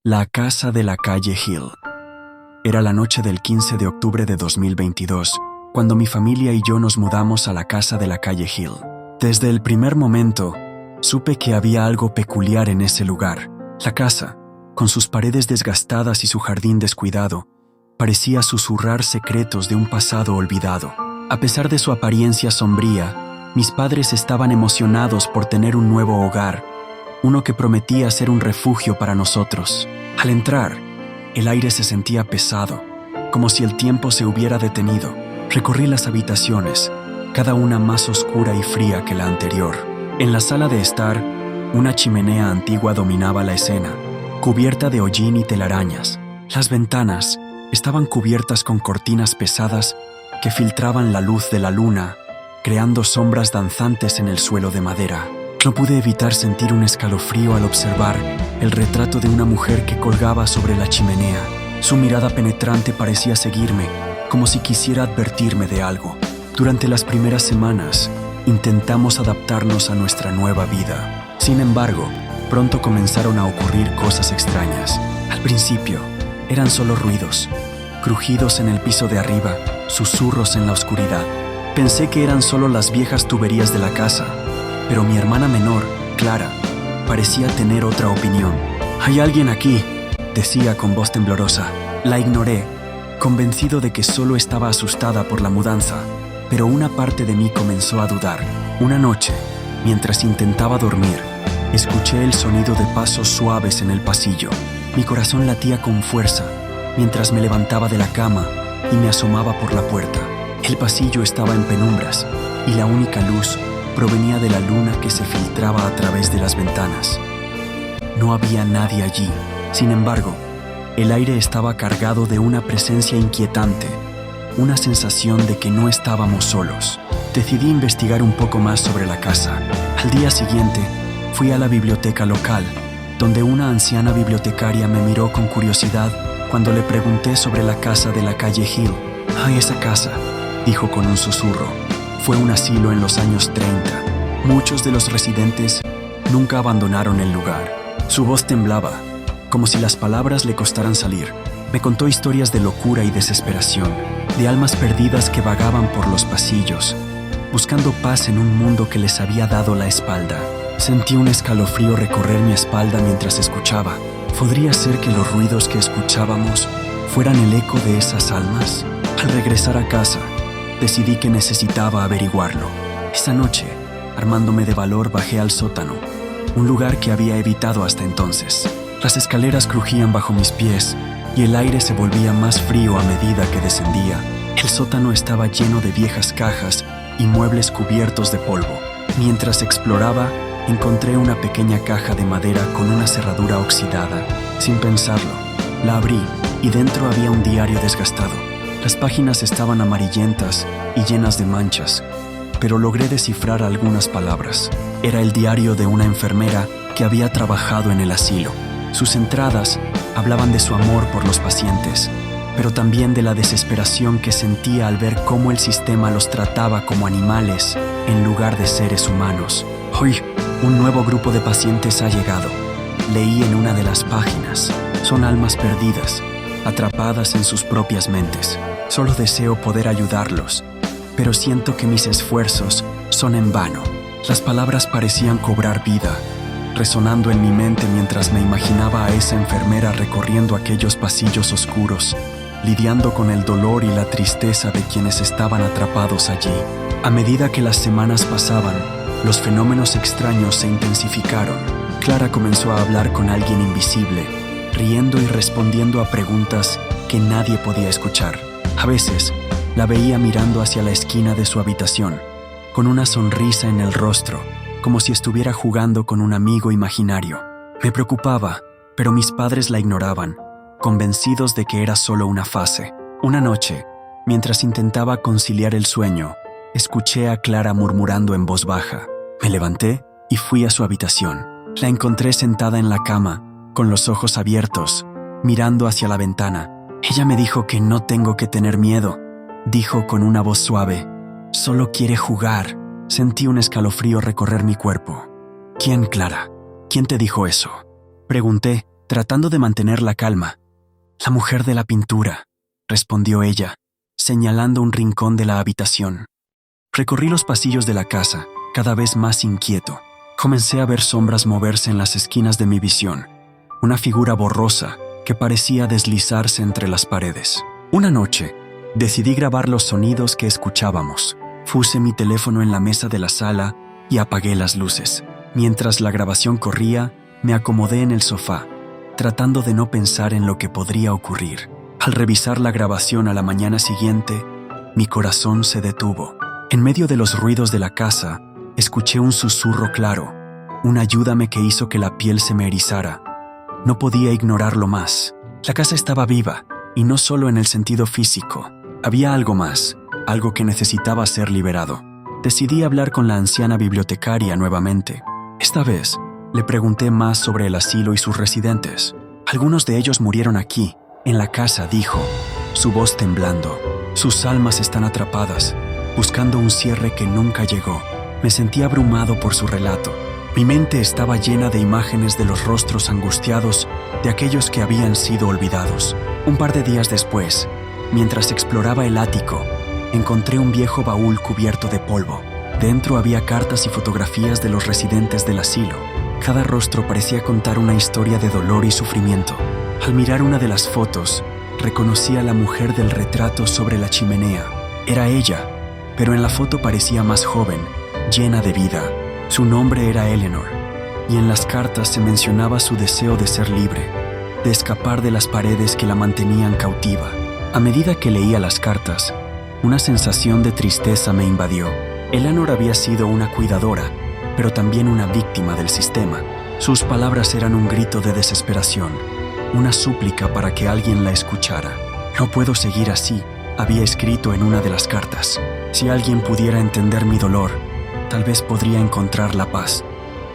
La casa de la calle Hill. Era la noche del 15 de octubre de 2022, cuando mi familia y yo nos mudamos a la casa de la calle Hill. Desde el primer momento, supe que había algo peculiar en ese lugar. La casa, con sus paredes desgastadas y su jardín descuidado, parecía susurrar secretos de un pasado olvidado. A pesar de su apariencia sombría, mis padres estaban emocionados por tener un nuevo hogar, uno que prometía ser un refugio para nosotros. Al entrar, el aire se sentía pesado, como si el tiempo se hubiera detenido. Recorrí las habitaciones, cada una más oscura y fría que la anterior. En la sala de estar, una chimenea antigua dominaba la escena, cubierta de hollín y telarañas. Las ventanas estaban cubiertas con cortinas pesadas que filtraban la luz de la luna, creando sombras danzantes en el suelo de madera. No pude evitar sentir un escalofrío al observar el retrato de una mujer que colgaba sobre la chimenea. Su mirada penetrante parecía seguirme, como si quisiera advertirme de algo. Durante las primeras semanas, intentamos adaptarnos a nuestra nueva vida. Sin embargo, pronto comenzaron a ocurrir cosas extrañas. Al principio, eran solo ruidos, crujidos en el piso de arriba, susurros en la oscuridad. Pensé que eran solo las viejas tuberías de la casa, pero mi hermana menor, Clara, parecía tener otra opinión. «Hay alguien aquí», decía con voz temblorosa. La ignoré, convencido de que solo estaba asustada por la mudanza, pero una parte de mí comenzó a dudar. Una noche, mientras intentaba dormir, escuché el sonido de pasos suaves en el pasillo. Mi corazón latía con fuerza mientras me levantaba de la cama y me asomaba por la puerta. El pasillo estaba en penumbras y la única luz provenía de la luna que se filtraba a través de las ventanas. No había nadie allí. Sin embargo, el aire estaba cargado de una presencia inquietante, una sensación de que no estábamos solos. Decidí investigar un poco más sobre la casa. Al día siguiente, fui a la biblioteca local, donde una anciana bibliotecaria me miró con curiosidad cuando le pregunté sobre la casa de la calle Hill. «Ah, esa casa», dijo con un susurro. Fue un asilo en los años 30. Muchos de los residentes nunca abandonaron el lugar. Su voz temblaba, como si las palabras le costaran salir. Me contó historias de locura y desesperación, de almas perdidas que vagaban por los pasillos, buscando paz en un mundo que les había dado la espalda. Sentí un escalofrío recorrer mi espalda mientras escuchaba. ¿Podría ser que los ruidos que escuchábamos fueran el eco de esas almas? Al regresar a casa, decidí que necesitaba averiguarlo. Esa noche, armándome de valor, bajé al sótano, un lugar que había evitado hasta entonces. Las escaleras crujían bajo mis pies y el aire se volvía más frío a medida que descendía. El sótano estaba lleno de viejas cajas y muebles cubiertos de polvo. Mientras exploraba, encontré una pequeña caja de madera con una cerradura oxidada. Sin pensarlo, la abrí y dentro había un diario desgastado. Las páginas estaban amarillentas y llenas de manchas, pero logré descifrar algunas palabras. Era el diario de una enfermera que había trabajado en el asilo. Sus entradas hablaban de su amor por los pacientes, pero también de la desesperación que sentía al ver cómo el sistema los trataba como animales en lugar de seres humanos. «Hoy, un nuevo grupo de pacientes ha llegado», leí en una de las páginas. «Son almas perdidas, atrapadas en sus propias mentes. Solo deseo poder ayudarlos, pero siento que mis esfuerzos son en vano». Las palabras parecían cobrar vida, resonando en mi mente mientras me imaginaba a esa enfermera recorriendo aquellos pasillos oscuros, lidiando con el dolor y la tristeza de quienes estaban atrapados allí. A medida que las semanas pasaban, los fenómenos extraños se intensificaron. Clara comenzó a hablar con alguien invisible, riendo y respondiendo a preguntas que nadie podía escuchar. A veces, la veía mirando hacia la esquina de su habitación, con una sonrisa en el rostro, como si estuviera jugando con un amigo imaginario. Me preocupaba, pero mis padres la ignoraban, convencidos de que era solo una fase. Una noche, mientras intentaba conciliar el sueño, escuché a Clara murmurando en voz baja. Me levanté y fui a su habitación. La encontré sentada en la cama, con los ojos abiertos, mirando hacia la ventana. Ella me dijo que no tengo que tener miedo, dijo con una voz suave. «Solo quiere jugar». Sentí un escalofrío recorrer mi cuerpo. «¿Quién, Clara? ¿Quién te dijo eso?», pregunté, tratando de mantener la calma. «La mujer de la pintura», respondió ella, señalando un rincón de la habitación. Recorrí los pasillos de la casa, cada vez más inquieto. Comencé a ver sombras moverse en las esquinas de mi visión, una figura borrosa que parecía deslizarse entre las paredes. Una noche, decidí grabar los sonidos que escuchábamos. Puse mi teléfono en la mesa de la sala y apagué las luces. Mientras la grabación corría, me acomodé en el sofá, tratando de no pensar en lo que podría ocurrir. Al revisar la grabación a la mañana siguiente, mi corazón se detuvo. En medio de los ruidos de la casa, escuché un susurro claro, un ayúdame que hizo que la piel se me erizara. No podía ignorarlo más. La casa estaba viva, y no solo en el sentido físico. Había algo más, algo que necesitaba ser liberado. Decidí hablar con la anciana bibliotecaria nuevamente. Esta vez, le pregunté más sobre el asilo y sus residentes. Algunos de ellos murieron aquí, en la casa, dijo, su voz temblando. Sus almas están atrapadas, buscando un cierre que nunca llegó. Me sentí abrumado por su relato. Mi mente estaba llena de imágenes de los rostros angustiados de aquellos que habían sido olvidados. Un par de días después, mientras exploraba el ático, encontré un viejo baúl cubierto de polvo. Dentro había cartas y fotografías de los residentes del asilo. Cada rostro parecía contar una historia de dolor y sufrimiento. Al mirar una de las fotos, reconocí a la mujer del retrato sobre la chimenea. Era ella, pero en la foto parecía más joven, llena de vida. Su nombre era Eleanor, y en las cartas se mencionaba su deseo de ser libre, de escapar de las paredes que la mantenían cautiva. A medida que leía las cartas, una sensación de tristeza me invadió. Eleanor había sido una cuidadora, pero también una víctima del sistema. Sus palabras eran un grito de desesperación, una súplica para que alguien la escuchara. «No puedo seguir así», había escrito en una de las cartas. «Si alguien pudiera entender mi dolor, tal vez podría encontrar la paz».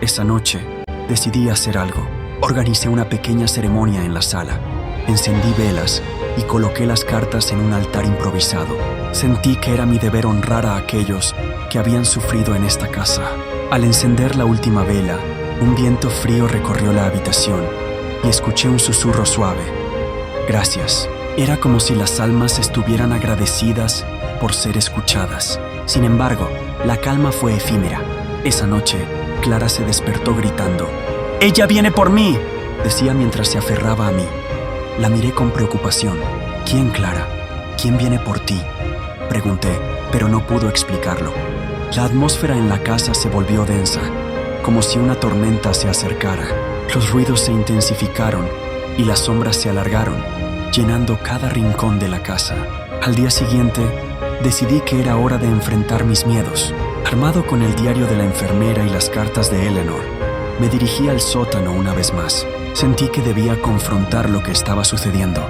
Esa noche, decidí hacer algo. Organicé una pequeña ceremonia en la sala. Encendí velas y coloqué las cartas en un altar improvisado. Sentí que era mi deber honrar a aquellos que habían sufrido en esta casa. Al encender la última vela, un viento frío recorrió la habitación y escuché un susurro suave. «Gracias». Era como si las almas estuvieran agradecidas por ser escuchadas. Sin embargo, la calma fue efímera. Esa noche, Clara se despertó gritando. «¡Ella viene por mí!», decía mientras se aferraba a mí. La miré con preocupación. «¿Quién, Clara? ¿Quién viene por ti?», pregunté, pero no pudo explicarlo. La atmósfera en la casa se volvió densa, como si una tormenta se acercara. Los ruidos se intensificaron y las sombras se alargaron, llenando cada rincón de la casa. Al día siguiente, decidí que era hora de enfrentar mis miedos. Armado con el diario de la enfermera y las cartas de Eleanor, me dirigí al sótano una vez más. Sentí que debía confrontar lo que estaba sucediendo.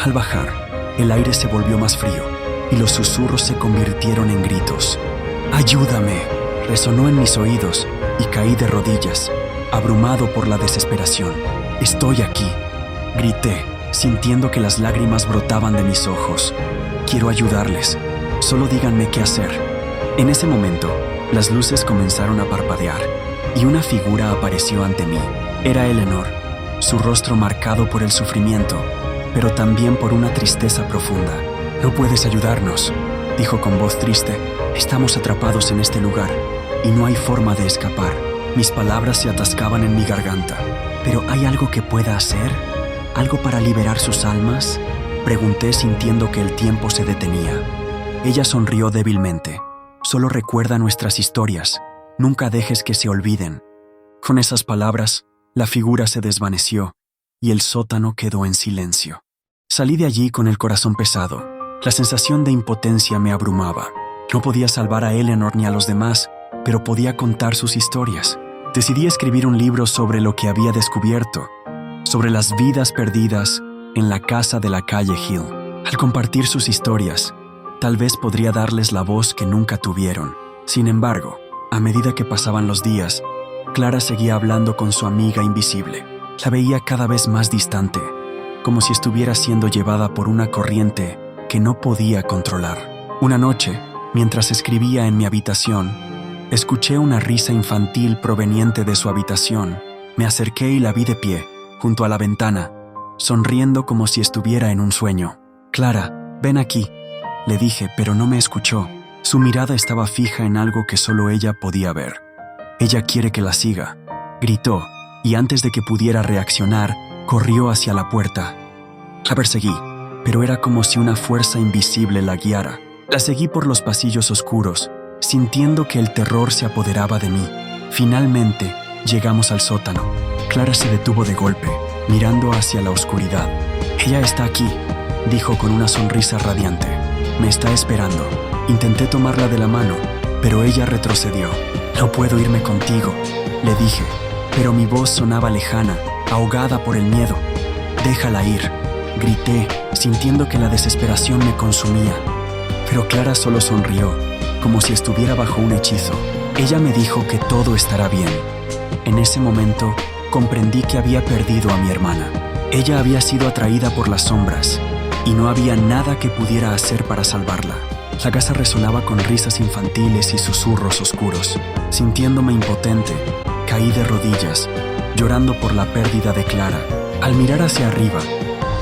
Al bajar, el aire se volvió más frío y los susurros se convirtieron en gritos. «¡Ayúdame!», resonó en mis oídos y caí de rodillas, abrumado por la desesperación. «Estoy aquí», grité, sintiendo que las lágrimas brotaban de mis ojos. «Quiero ayudarles. Solo díganme qué hacer». En ese momento, las luces comenzaron a parpadear y una figura apareció ante mí. Era Eleanor, su rostro marcado por el sufrimiento, pero también por una tristeza profunda. «No puedes ayudarnos», dijo con voz triste. «Estamos atrapados en este lugar y no hay forma de escapar». Mis palabras se atascaban en mi garganta. «¿Pero hay algo que pueda hacer? ¿Algo para liberar sus almas?», pregunté sintiendo que el tiempo se detenía. Ella sonrió débilmente. «Solo recuerda nuestras historias. Nunca dejes que se olviden». Con esas palabras, la figura se desvaneció y el sótano quedó en silencio. Salí de allí con el corazón pesado. La sensación de impotencia me abrumaba. No podía salvar a Eleanor ni a los demás, pero podía contar sus historias. Decidí escribir un libro sobre lo que había descubierto, sobre las vidas perdidas en la casa de la calle Hill. Al compartir sus historias, tal vez podría darles la voz que nunca tuvieron. Sin embargo, a medida que pasaban los días, Clara seguía hablando con su amiga invisible. La veía cada vez más distante, como si estuviera siendo llevada por una corriente que no podía controlar. Una noche, mientras escribía en mi habitación, escuché una risa infantil proveniente de su habitación. Me acerqué y la vi de pie, junto a la ventana, sonriendo como si estuviera en un sueño. «Clara, ven aquí», le dije, pero no me escuchó. Su mirada estaba fija en algo que solo ella podía ver. «Ella quiere que la siga», gritó, y antes de que pudiera reaccionar, corrió hacia la puerta. La perseguí, pero era como si una fuerza invisible la guiara. La seguí por los pasillos oscuros, sintiendo que el terror se apoderaba de mí. Finalmente, llegamos al sótano. Clara se detuvo de golpe, mirando hacia la oscuridad. «Ella está aquí», dijo con una sonrisa radiante. «Me está esperando». Intenté tomarla de la mano, pero ella retrocedió. «No puedo irme contigo», le dije, pero mi voz sonaba lejana, ahogada por el miedo. «Déjala ir», grité, sintiendo que la desesperación me consumía. Pero Clara solo sonrió, como si estuviera bajo un hechizo. Ella me dijo que todo estará bien. En ese momento, comprendí que había perdido a mi hermana. Ella había sido atraída por las sombras, y no había nada que pudiera hacer para salvarla. La casa resonaba con risas infantiles y susurros oscuros. Sintiéndome impotente, caí de rodillas, llorando por la pérdida de Clara. Al mirar hacia arriba,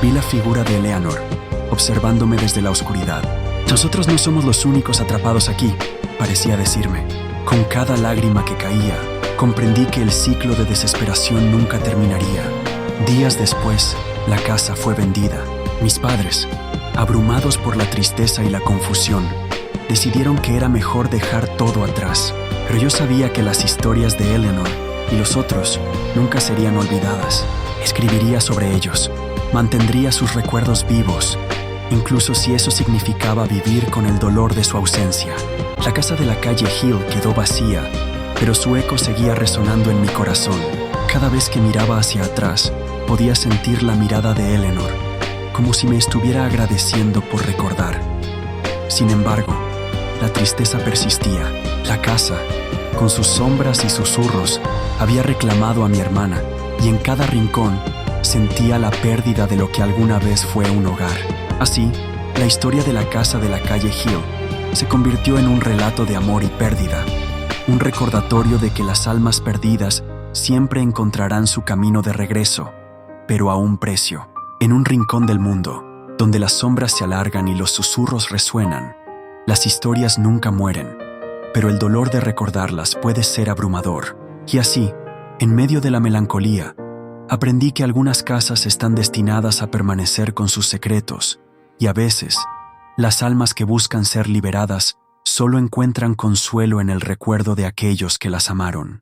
vi la figura de Eleanor, observándome desde la oscuridad. «Nosotros no somos los únicos atrapados aquí», parecía decirme. Con cada lágrima que caía, comprendí que el ciclo de desesperación nunca terminaría. Días después, la casa fue vendida. Mis padres, abrumados por la tristeza y la confusión, decidieron que era mejor dejar todo atrás. Pero yo sabía que las historias de Eleanor y los otros nunca serían olvidadas. Escribiría sobre ellos, mantendría sus recuerdos vivos, incluso si eso significaba vivir con el dolor de su ausencia. La casa de la calle Hill quedó vacía, pero su eco seguía resonando en mi corazón. Cada vez que miraba hacia atrás, podía sentir la mirada de Eleanor, como si me estuviera agradeciendo por recordar. Sin embargo, la tristeza persistía. La casa, con sus sombras y susurros, había reclamado a mi hermana, y en cada rincón sentía la pérdida de lo que alguna vez fue un hogar. Así, la historia de la casa de la calle Hill se convirtió en un relato de amor y pérdida, un recordatorio de que las almas perdidas siempre encontrarán su camino de regreso, pero a un precio. En un rincón del mundo, donde las sombras se alargan y los susurros resuenan, las historias nunca mueren, pero el dolor de recordarlas puede ser abrumador. Y así, en medio de la melancolía, aprendí que algunas casas están destinadas a permanecer con sus secretos, y a veces, las almas que buscan ser liberadas solo encuentran consuelo en el recuerdo de aquellos que las amaron.